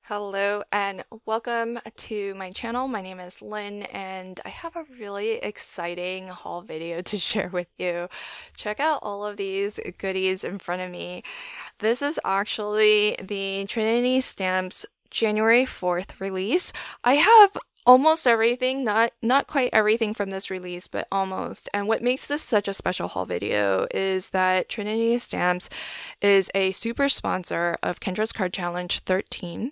Hello and welcome to my channel. My name is Lynn and I have a really exciting haul video to share with you. Check out all of these goodies in front of me. This is actually the Trinity Stamps January 4th release. I have almost everything, not quite everything from this release, but almost. And what makes this such a special haul video is that Trinity Stamps is a super sponsor of Kendra's Card Challenge 13.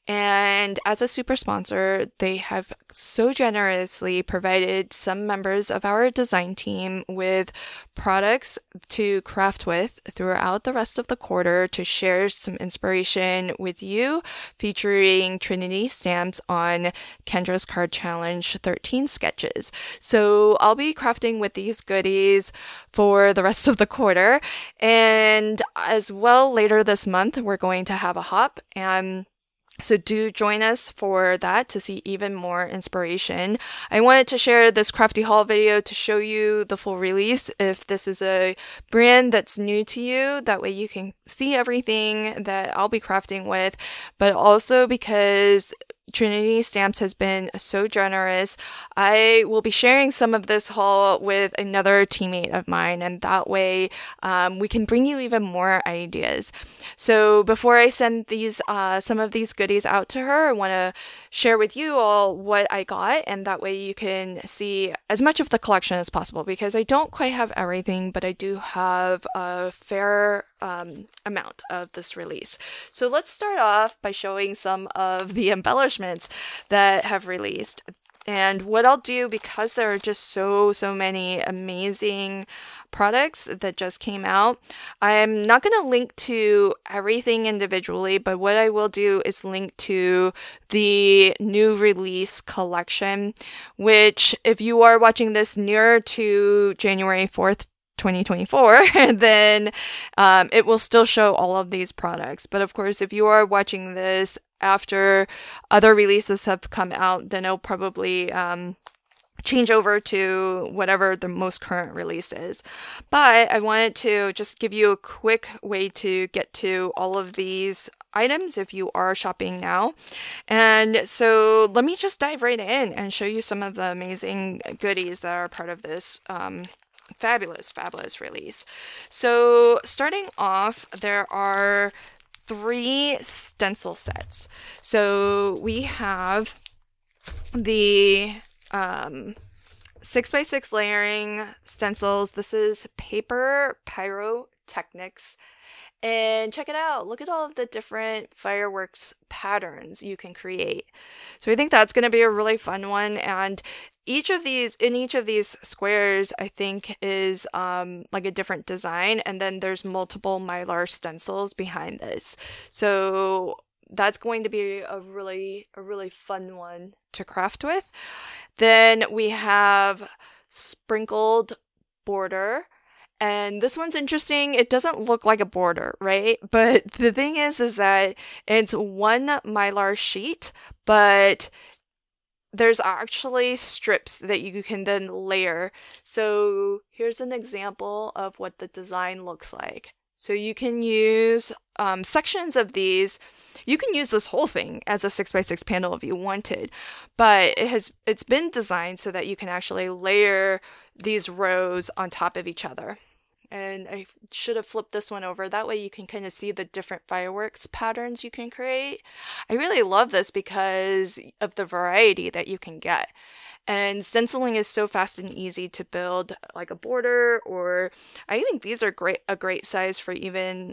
And as a super sponsor, they have so generously provided some members of our design team with products to craft with throughout the rest of the quarter to share some inspiration with you, featuring Trinity Stamps on Kendra's Card Challenge 13 sketches. So I'll be crafting with these goodies for the rest of the quarter. And as well, later this month, we're going to have a hop, and so do join us for that to see even more inspiration. I wanted to share this Crafty haul video to show you the full release if this is a brand that's new to you. That way you can see everything that I'll be crafting with, but also because Trinity Stamps has been so generous, I will be sharing some of this haul with another teammate of mine, and that way we can bring you even more ideas. So before I send these some of these goodies out to her, I want to share with you all what I got, and that way you can see as much of the collection as possible, because I don't quite have everything, but I do have a fair amount of this release. So let's start off by showing some of the embellishments that have released. And what I'll do, because there are just so many amazing products that just came out, I'm not going to link to everything individually, but what I will do is link to the new release collection, which if you are watching this nearer to January 4th, 2024, then it will still show all of these products. But of course, if you are watching this after other releases have come out, then it'll probably change over to whatever the most current release is. But I wanted to just give you a quick way to get to all of these items if you are shopping now. And so let me just dive right in and show you some of the amazing goodies that are part of this fabulous release. So starting off, there are 3 stencil sets. So we have the 6x6 layering stencils. This is Paper Pyrotechnics. And check it out. Look at all of the different fireworks patterns you can create. So I think that's going to be a really fun one. And each of these squares, I think, is like a different design. And then there's multiple Mylar stencils behind this. So that's going to be a really fun one to craft with. Then we have sprinkled border. And this one's interesting. It doesn't look like a border, right? But the thing is that it's one Mylar sheet, but there's actually strips that you can then layer. So here's an example of what the design looks like. So you can use sections of these. You can use this whole thing as a 6x6 panel if you wanted, but it's been designed so that you can actually layer these rows on top of each other. And I should have flipped this one over. That way you can kind of see the different fireworks patterns you can create. I really love this because of the variety that you can get. And stenciling is so fast and easy to build, like a border, or I think these are a great size for even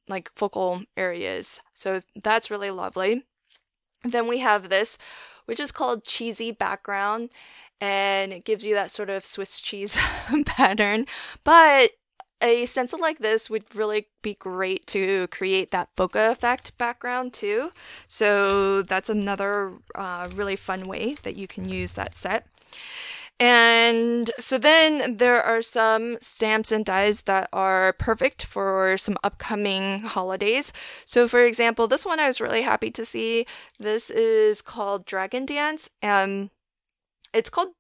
like focal areas. So that's really lovely. Then we have this, which is called Cheesy Background. And it gives you that sort of Swiss cheese pattern. But a stencil like this would really be great to create that bokeh effect background too. So that's another really fun way that you can use that set. And so then there are some stamps and dies that are perfect for some upcoming holidays. So for example, this one I was really happy to see. This is called Dragon Dance, and it's called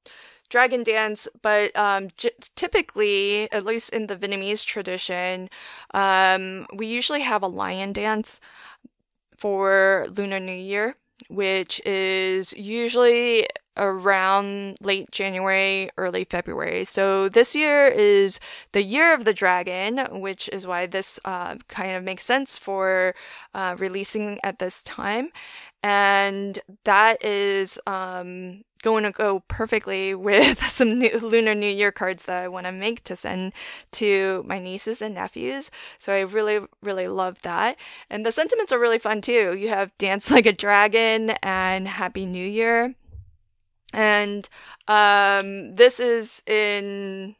Dragon Dance, but typically, at least in the Vietnamese tradition, we usually have a lion dance for Lunar New Year, which is usually around late January, early February. So this year is the year of the dragon, which is why this kind of makes sense for releasing at this time. And that is going to go perfectly with some Lunar New Year cards that I want to make to send to my nieces and nephews. So I really, really love that. And the sentiments are really fun too. You have Dance Like a Dragon and Happy New Year. And this is in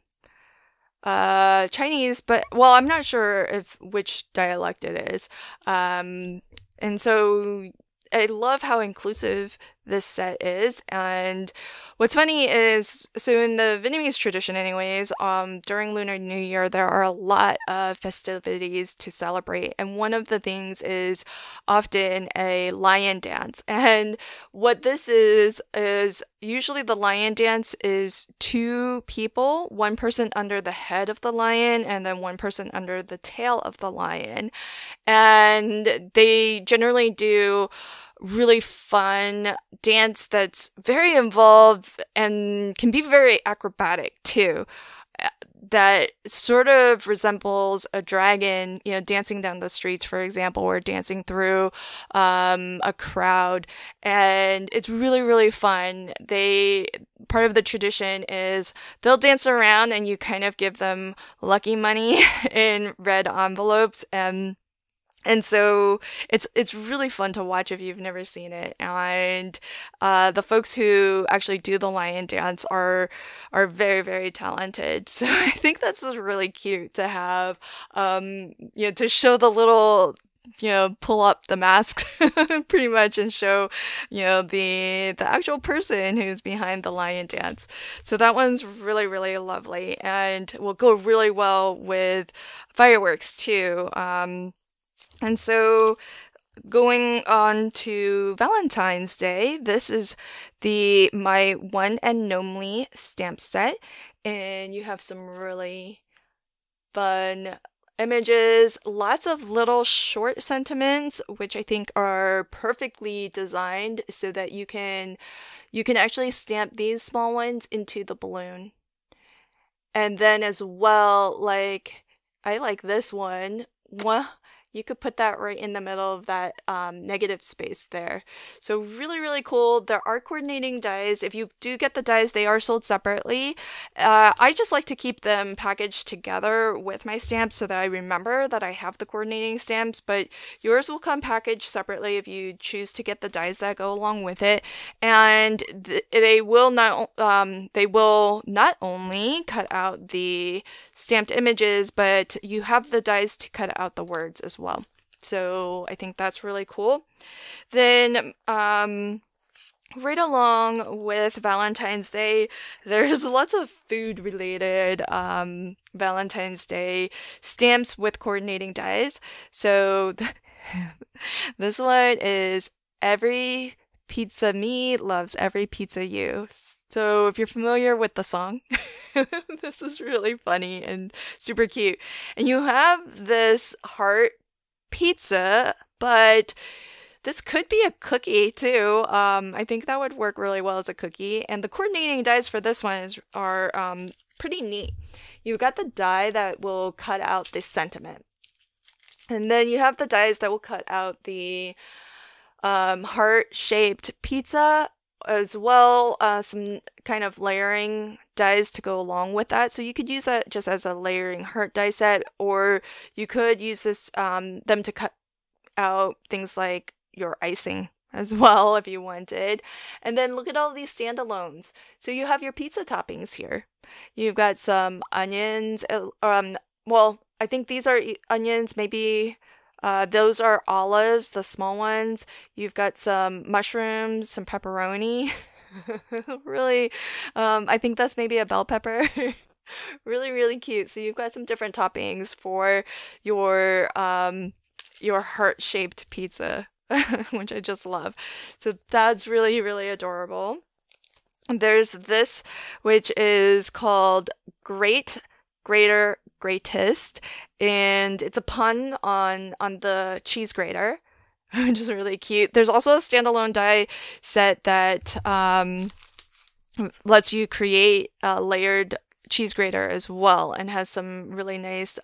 Chinese, but well, I'm not sure which dialect it is. And so I love how inclusive this set is. And what's funny is, so in the Vietnamese tradition anyways, during Lunar New Year, there are a lot of festivities to celebrate. And one of the things is often a lion dance. And what this is usually the lion dance is two people, one person under the head of the lion and then one person under the tail of the lion. And they generally do really fun dance that's very involved and can be very acrobatic too. That sort of resembles a dragon, you know, dancing down the streets, for example, or dancing through a crowd. And it's really, really fun. Part of the tradition is they'll dance around and you kind of give them lucky money in red envelopes, and so it's really fun to watch if you've never seen it. And the folks who actually do the lion dance are very, very talented. So I think that's just really cute to have, to show the little, pull up the masks pretty much and show, the actual person who's behind the lion dance. So that one's really, really lovely and will go really well with fireworks too. And so going on to Valentine's Day, this is my one and only stamp set, and you have some really fun images, lots of little short sentiments, which I think are perfectly designed so that you can actually stamp these small ones into the balloon. And then as well, like I like this one. You could put that right in the middle of that negative space there. So really, really cool. There are coordinating dies. If you do get the dies, they are sold separately. I just like to keep them packaged together with my stamps so that I remember that I have the coordinating stamps, but yours will come packaged separately if you choose to get the dies that go along with it. And they will not only cut out the stamped images, but you have the dies to cut out the words as well. So I think that's really cool. Then right along with Valentine's Day, there's lots of food related Valentine's Day stamps with coordinating dies. So this one is every pizza me loves every pizza you. So if you're familiar with the song, this is really funny and super cute. And you have this heart pizza, but this could be a cookie too. I think that would work really well as a cookie. And the coordinating dies for this one are pretty neat. You've got the die that will cut out the sentiment. And then you have the dies that will cut out the heart-shaped pizza, as well some kind of layering dies to go along with that. So you could use that just as a layering heart die set, or you could use this them to cut out things like your icing as well if you wanted. And then look at all these standalones. So you have your pizza toppings here. You've got some onions. Well, I think these are onions, maybe. Those are olives, the small ones. You've got some mushrooms, some pepperoni. Really, I think that's maybe a bell pepper. Really, really cute. So you've got some different toppings for your heart-shaped pizza, which I just love. So that's really, really adorable. There's this, which is called Great, Greater, Greatest, and it's a pun on the cheese grater. which is really cute. There's also a standalone die set that lets you create a layered cheese grater as well, and has some really nice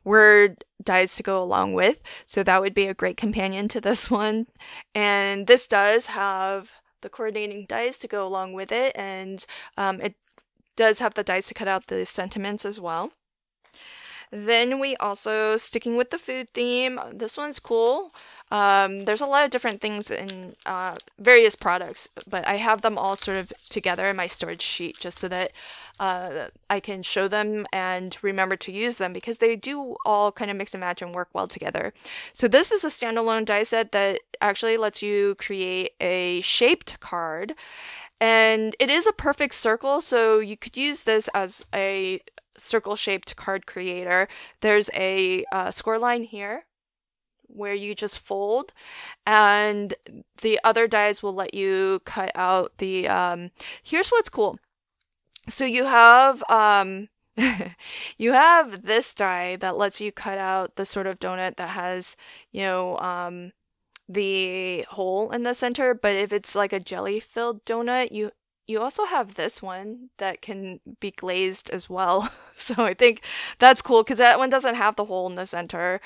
word dies to go along with. So that would be a great companion to this one. And this does have the coordinating dies to go along with it, and it does have the dies to cut out the sentiments as well. Then we also, sticking with the food theme, this one's cool. There's a lot of different things in various products, but I have them all sort of together in my storage sheet just so that I can show them and remember to use them, because they do all kind of mix and match and work well together. So this is a standalone die set that actually lets you create a shaped card, and it is a perfect circle, so you could use this as a circle shaped card creator. There's a score line here where you just fold, and the other dies will let you cut out the here's what's cool. So you have you have this die that lets you cut out the sort of donut that has, you know, the hole in the center, but if it's like a jelly filled donut, you also have this one that can be glazed as well. So I think that's cool because that one doesn't have the hole in the center.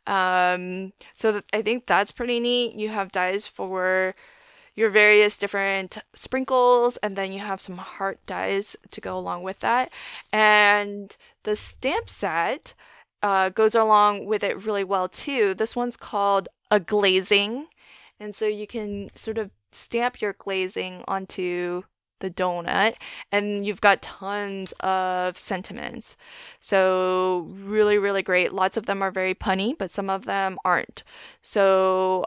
So I think that's pretty neat. You have dies for your various different sprinkles, and then you have some heart dies to go along with that. And the stamp set goes along with it really well too. This one's called a glazing, and so you can sort of stamp your glazing onto the donut, and you've got tons of sentiments. So really, really great. Lots of them are very punny, but some of them aren't. So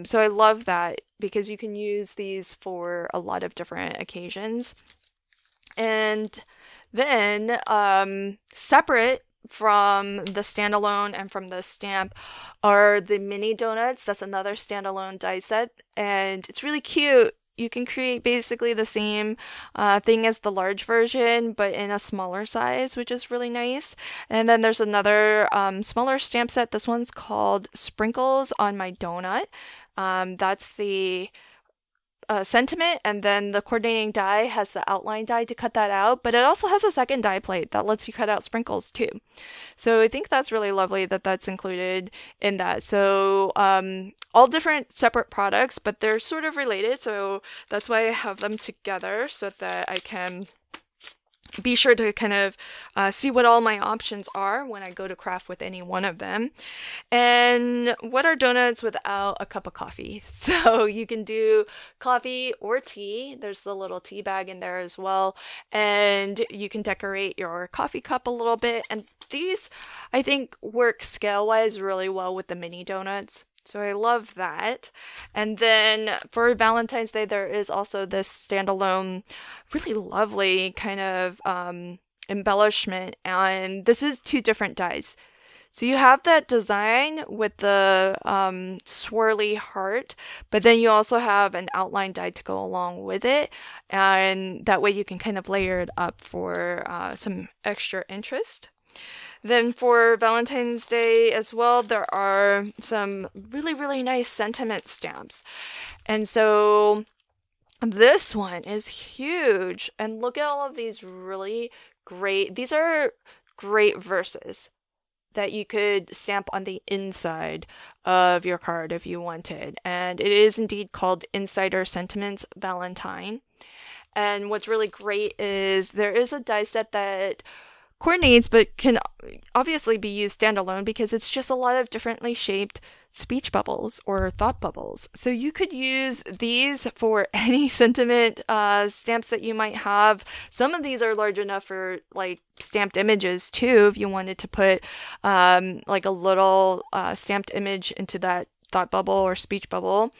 so I love that because you can use these for a lot of different occasions. And then separate from the standalone and from the stamp are the mini donuts. That's another standalone die set, and it's really cute. You can create basically the same thing as the large version, but in a smaller size, which is really nice. And then there's another smaller stamp set. This one's called Sprinkles on My Donut. That's the sentiment, and then the coordinating die has the outline die to cut that out, but it also has a second die plate that lets you cut out sprinkles too. So I think that's really lovely that that's included in that. So all different separate products, but they're sort of related, so that's why I have them together so that I can be sure to kind of see what all my options are when I go to craft with any one of them. And what are donuts without a cup of coffee? So you can do coffee or tea. There's the little tea bag in there as well. And you can decorate your coffee cup a little bit. And these, I think, work scale-wise really well with the mini donuts. So I love that. And then for Valentine's Day, there is also this standalone, really lovely kind of embellishment. And this is two different dies. So you have that design with the swirly heart, but then you also have an outline die to go along with it. And that way you can kind of layer it up for some extra interest. Then for Valentine's Day as well, there are some really, really nice sentiment stamps. And so this one is huge. And look at all of these really great, these are great verses that you could stamp on the inside of your card if you wanted. And it is indeed called Insider Sentiments Valentine. And what's really great is there is a die set that coordinates but can obviously be used standalone because it's just a lot of differently shaped speech bubbles or thought bubbles. So you could use these for any sentiment stamps that you might have. Some of these are large enough for like stamped images too, if you wanted to put like a little stamped image into that thought bubble or speech bubble.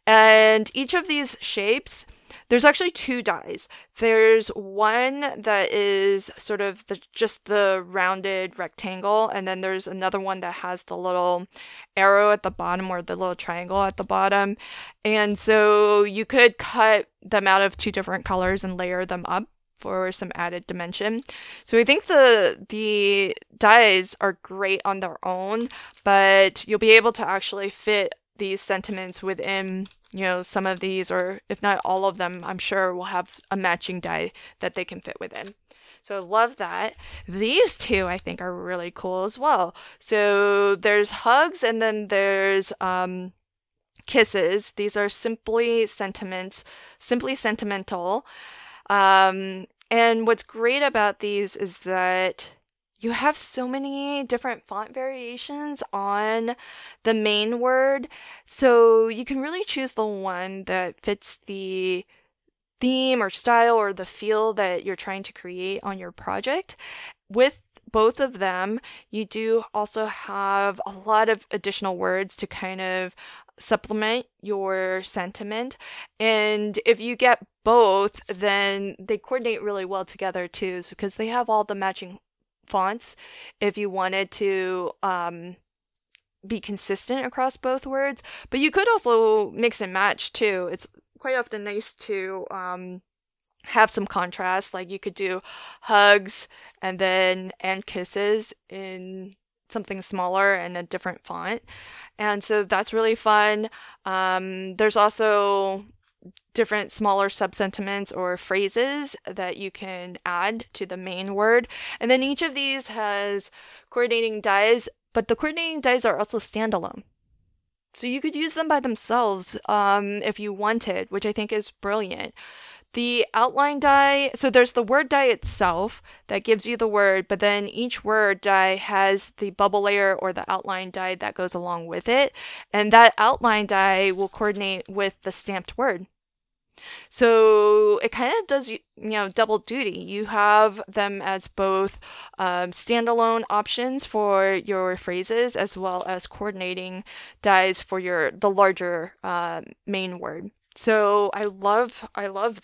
And each of these shapes, there's actually two dies. There's one that is sort of just the rounded rectangle, and then there's another one that has the little arrow at the bottom or the little triangle at the bottom. And so you could cut them out of two different colors and layer them up for some added dimension. So I think the dies are great on their own, but you'll be able to actually fit these sentiments within, you know, some of these, or if not all of them, I'm sure will have a matching die that they can fit within. So I love that. These two I think are really cool as well. So there's hugs and then there's kisses. These are simply sentimental. And what's great about these is that you have so many different font variations on the main word. So you can really choose the one that fits the theme or style or the feel that you're trying to create on your project. With both of them, you do also have a lot of additional words to kind of supplement your sentiment. And if you get both, then they coordinate really well together too, because they have all the matching fonts if you wanted to be consistent across both words. But you could also mix and match too. It's quite often nice to have some contrast. Like you could do hugs and kisses in something smaller and a different font. And so that's really fun. There's also different smaller sub-sentiments or phrases that you can add to the main word. And then each of these has coordinating dies, but the coordinating dies are also standalone. So you could use them by themselves if you wanted, which I think is brilliant. The outline die, so there's the word die itself that gives you the word, but then each word die has the bubble layer or the outline die that goes along with it. And that outline die will coordinate with the stamped word. So it kind of does, you know, double duty. You have them as both standalone options for your phrases as well as coordinating dies for the larger main word. So I love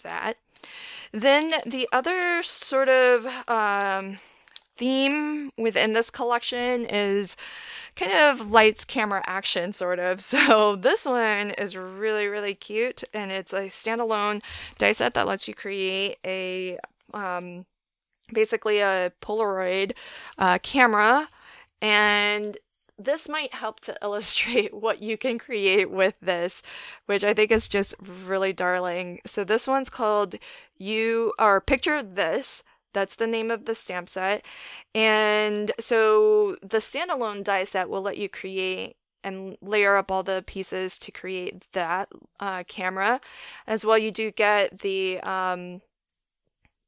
that. Then the other sort of theme within this collection is kind of lights, camera, action, sort of. So this one is really, really cute, and it's a standalone die set that lets you create a basically a Polaroid camera, and this might help to illustrate what you can create with this, which I think is just really darling. So this one's called Picture This. That's the name of the stamp set. And so the standalone die set will let you create and layer up all the pieces to create that camera. As well, you do get the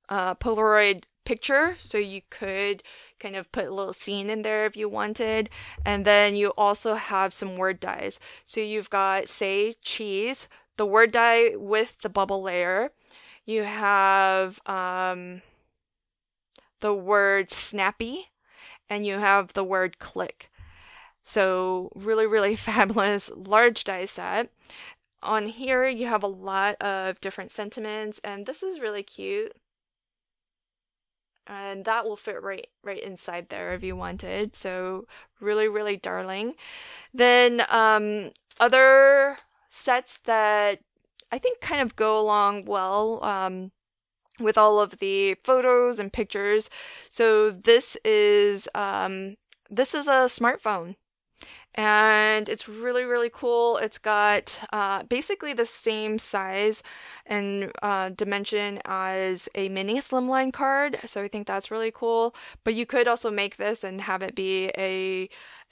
Polaroid picture, so you could kind of put a little scene in there if you wanted. And then you also have some word dies. So you've got, say, cheese, the word die with the bubble layer. You have the word snappy, and you have the word click. So really, really fabulous large die set. On here you have a lot of different sentiments, and this is really cute. And that will fit right inside there if you wanted. So really, really darling. Then other sets that I think kind of go along well with all of the photos and pictures. So this is a smartphone. And it's really, really cool. It's got basically the same size and dimension as a mini slimline card. So I think that's really cool. But you could also make this and have it be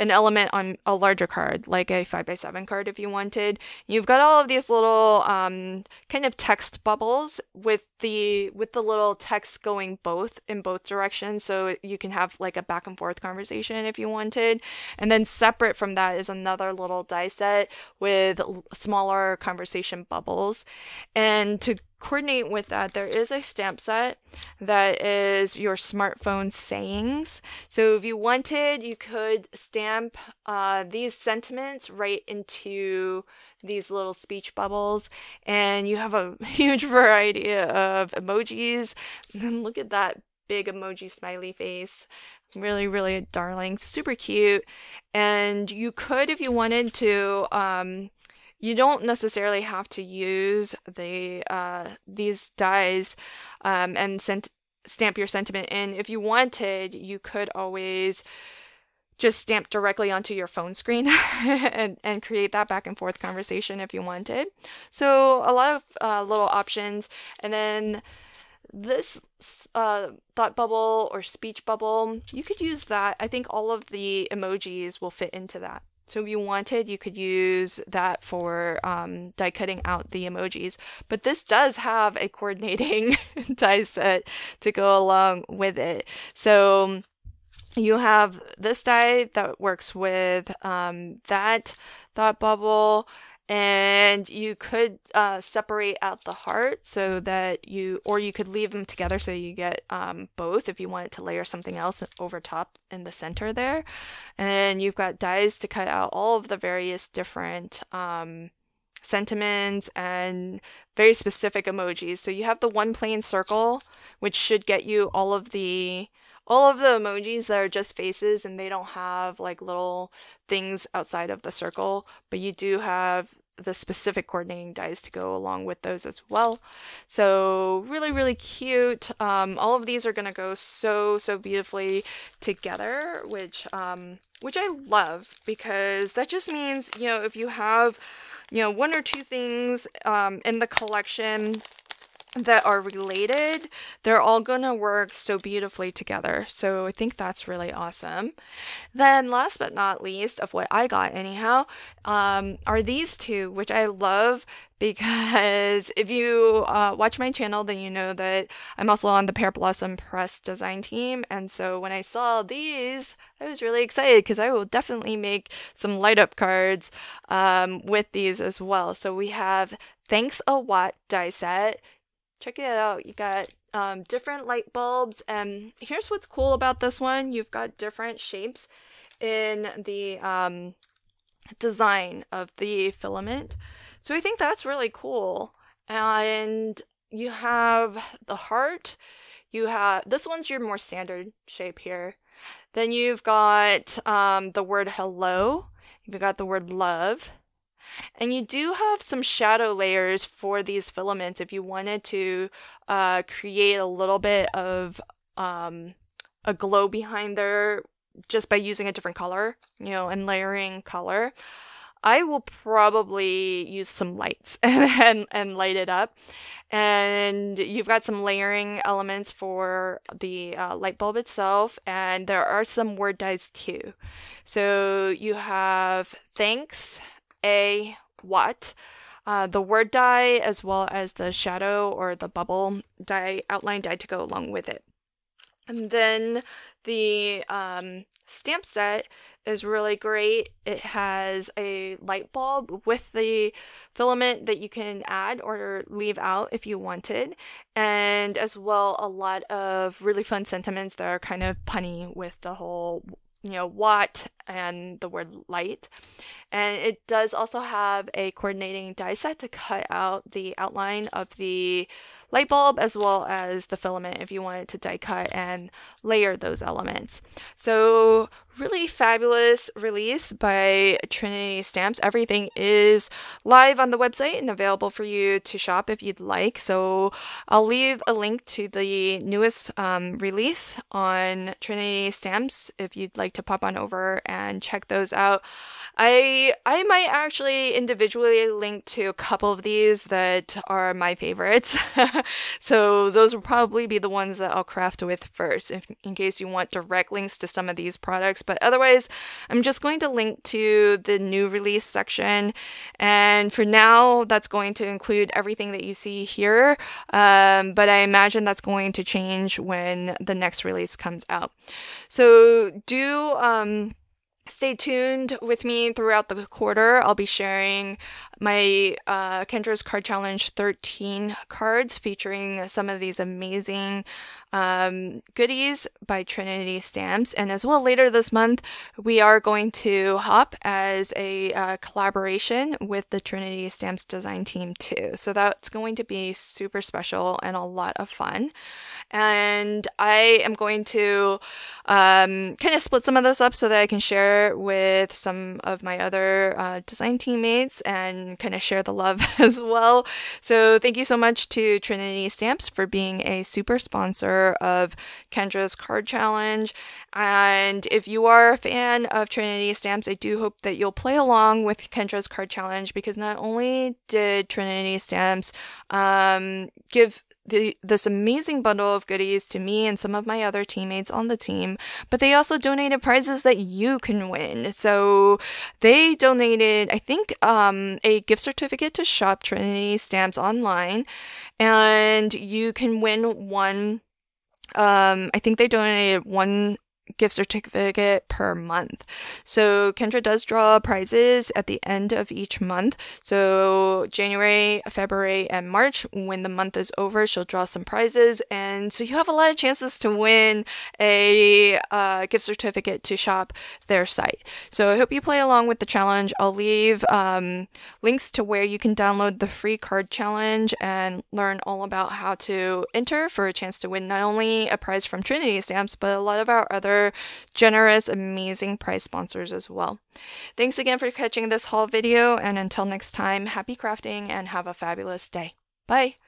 an element on a larger card, like a 5x7 card if you wanted. You've got all of these little kind of text bubbles with the little text going in both directions, so you can have like a back and forth conversation if you wanted. And then separate from that is another little die set with smaller conversation bubbles. And to coordinate with that, there is a stamp set that is your smartphone sayings. So if you wanted, you could stamp these sentiments right into these little speech bubbles, and you have a huge variety of emojis. And look at that big emoji smiley face. Really, really darling, super cute. And you could, if you wanted to, you don't necessarily have to use these dies and stamp your sentiment in. If you wanted, you could always just stamp directly onto your phone screen and create that back and forth conversation if you wanted. So a lot of little options. And then this thought bubble or speech bubble, you could use that. I think all of the emojis will fit into that. So if you wanted, you could use that for die cutting out the emojis. But this does have a coordinating die set to go along with it. So you have this die that works with that thought bubble, and you could separate out the heart so that or you could leave them together so you get both if you wanted to layer something else over top in the center there. And then you've got dies to cut out all of the various different sentiments and very specific emojis. So you have the one plain circle, which should get you all of the emojis that are just faces and they don't have like little things outside of the circle, but you do have the specific coordinating dies to go along with those as well. So really, really cute. All of these are going to go so beautifully together, which I love, because that just means, you know, if you have, you know, one or two things in the collection that are related, they're all gonna work so beautifully together. So I think that's really awesome. Then last but not least, of what I got anyhow, are these two, which I love, because if you watch my channel, then you know that I'm also on the Pear Blossom Press design team. And so when I saw these, I was really excited because I will definitely make some light up cards with these as well. So we have Thanks a Watt die set. Check it out. You got different light bulbs, and here's what's cool about this one. You've got different shapes in the design of the filament. So I think that's really cool. And you have the heart. You have, this one's your more standard shape here. Then you've got the word hello. You've got the word love. And you do have some shadow layers for these filaments if you wanted to create a little bit of a glow behind there just by using a different color, you know, and layering color. I will probably use some lights and light it up. And you've got some layering elements for the light bulb itself, and there are some word dies too. So you have thanks, a what, the word die, as well as the shadow or the bubble die, outline die to go along with it. And then the stamp set is really great. It has a light bulb with the filament that you can add or leave out if you wanted, and as well a lot of really fun sentiments that are kind of punny with the whole, you know, watt and the word light. And it does also have a coordinating die set to cut out the outline of the light bulb as well as the filament if you wanted to die cut and layer those elements. So really fabulous release by Trinity Stamps. Everything is live on the website and available for you to shop if you'd like. So I'll leave a link to the newest release on Trinity Stamps if you'd like to pop on over and check those out. I might actually individually link to a couple of these that are my favorites. So those will probably be the ones that I'll craft with first, in case you want direct links to some of these products. But otherwise, I'm just going to link to the new release section. And for now, that's going to include everything that you see here. But I imagine that's going to change when the next release comes out. So do stay tuned with me throughout the quarter. I'll be sharing my Kendra's Card Challenge 13 cards featuring some of these amazing goodies by Trinity Stamps. And as well, later this month, we are going to hop as a collaboration with the Trinity Stamps design team too. So that's going to be super special and a lot of fun. And I am going to kind of split some of this up so that I can share with some of my other design teammates and kind of share the love as well. So thank you so much to Trinity Stamps for being a super sponsor sponsor of Kendra's card challenge. And if you are a fan of Trinity stamps, I do hope that you'll play along with Kendra's card challenge, because not only did Trinity stamps give this amazing bundle of goodies to me and some of my other teammates on the team, but they also donated prizes that you can win. So they donated, I think, a gift certificate to shop Trinity stamps online, and you can win one. I think they donated one gift certificate per month. So Kendra does draw prizes at the end of each month. So January, February, and March, when the month is over, she'll draw some prizes, and so you have a lot of chances to win a gift certificate to shop their site. So I hope you play along with the challenge. I'll leave links to where you can download the free card challenge and learn all about how to enter for a chance to win not only a prize from Trinity Stamps, but a lot of our other generous, amazing prize sponsors as well. Thanks again for catching this haul video, and until next time, happy crafting and have a fabulous day. Bye!